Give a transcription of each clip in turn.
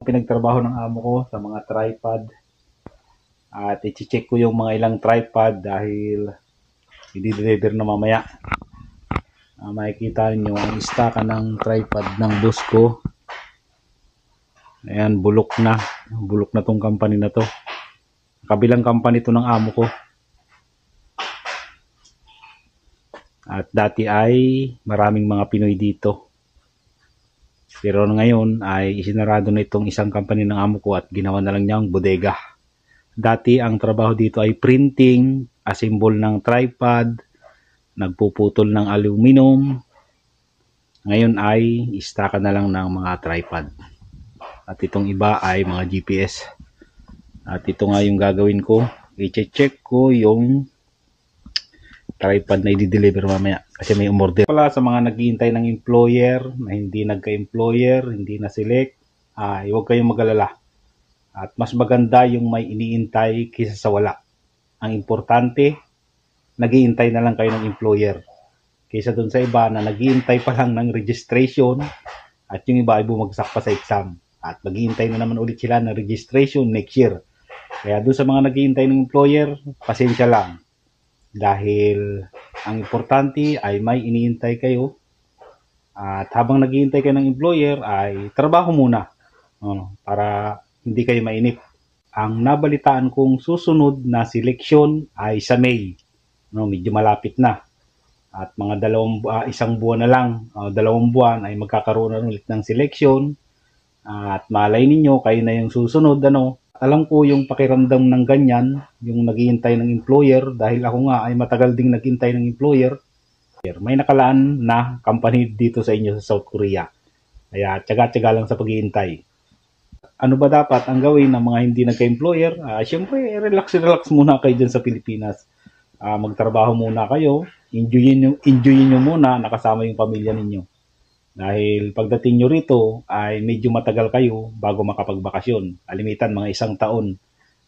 Pinagtrabaho ng amo ko sa mga tripod at i-check ko yung mga ilang tripod dahil i-deliver na mamaya. Makikita niyo ang istaka ng tripod ng boss ko. Ayan, bulok na tong company na to. Kabilang company to ng amo ko. At dati ay maraming mga Pinoy dito. Pero ngayon ay isinarado na itong isang company ng amo ko at ginawa na lang niyang bodega. Dati ang trabaho dito ay printing, assemble ng tripod, nagpuputol ng aluminum. Ngayon ay istaka na lang ng mga tripod. At itong iba ay mga GPS. At ito nga yung gagawin ko. I-check ko yung tripod na i-deliver mamaya kasi may umorder. Pala sa mga naghihintay ng employer na hindi nagka-employer, hindi na-select, huwag kayong mag-alala. At mas maganda yung may iniintay kaysa sa wala. Ang importante, naghihintay na lang kayo ng employer. Kaysa dun sa iba na naghihintay pa lang ng registration at yung iba ay bumagsak pa sa exam. At maghihintay na naman ulit sila ng registration next year. Kaya dun sa mga naghihintay ng employer, pasensya lang. Dahil ang importante ay may iniintay kayo at habang naghihintay kayo ng employer ay trabaho muna para hindi kayo mainip. Ang nabalitaan kong susunod na seleksyon ay sa May. Medyo malapit na. At mga isang buwan na lang, 2 buwan ay magkakaroon na ulit ng seleksyon. At malay ninyo, kayo na yung susunod. Alam ko yung pakiramdam ng ganyan, yung naghihintay ng employer, dahil ako nga ay matagal ding naghihintay ng employer. May nakalaan na company dito sa inyo sa South Korea. Kaya tiyaga-tiyaga lang sa paghihintay. Ano ba dapat ang gawin ng mga hindi nagka-employer? Siyempre, relax muna kayo dyan sa Pilipinas. Magtrabaho muna kayo, enjoyin nyo muna nakasama yung pamilya ninyo. Dahil pagdating nyo rito ay medyo matagal kayo bago makapagbakasyon. Kalimitan mga 1 taon.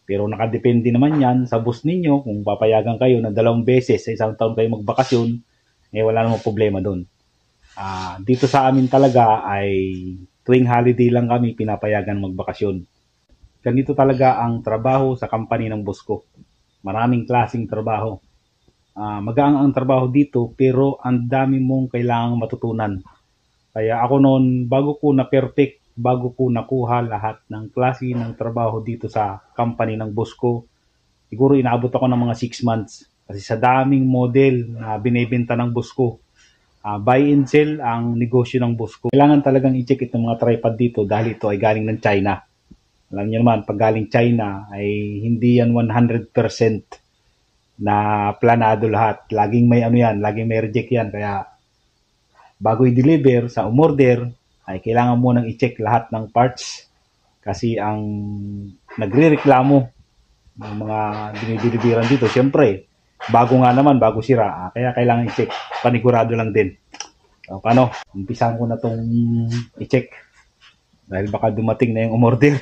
Pero nakadepende naman yan sa boss ninyo kung papayagan kayo na 2 beses sa 1 taon kayo magbakasyon, wala namang problema doon. Dito sa amin talaga ay tuwing holiday lang kami pinapayagan magbakasyon. Ganito talaga ang trabaho sa company ng boss ko. Maraming klaseng trabaho. Magaang ang trabaho dito pero ang dami mong kailangang matutunan. Kaya ako noon, bago ko nakuha lahat ng klase ng trabaho dito sa company ng boss ko, siguro inaabot ako ng mga 6 months. Kasi sa daming model na binibenta ng boss ko, buy and sell ang negosyo ng boss ko. Kailangan talagang i-check itong mga tripod dito dahil ito ay galing ng China. Alam niyo naman, pag galing China ay hindi yan 100% na planado lahat. Laging may laging may reject yan. Kaya bago i-deliver sa umorder, ay kailangan mo nang i-check lahat ng parts kasi ang nagre-reklamo ng mga dinideliveran dito, siyempre, bago sira, kaya kailangan i-check, panigurado lang din. Paano? Umpisahan ko na itong i-check dahil baka dumating na yung umorder.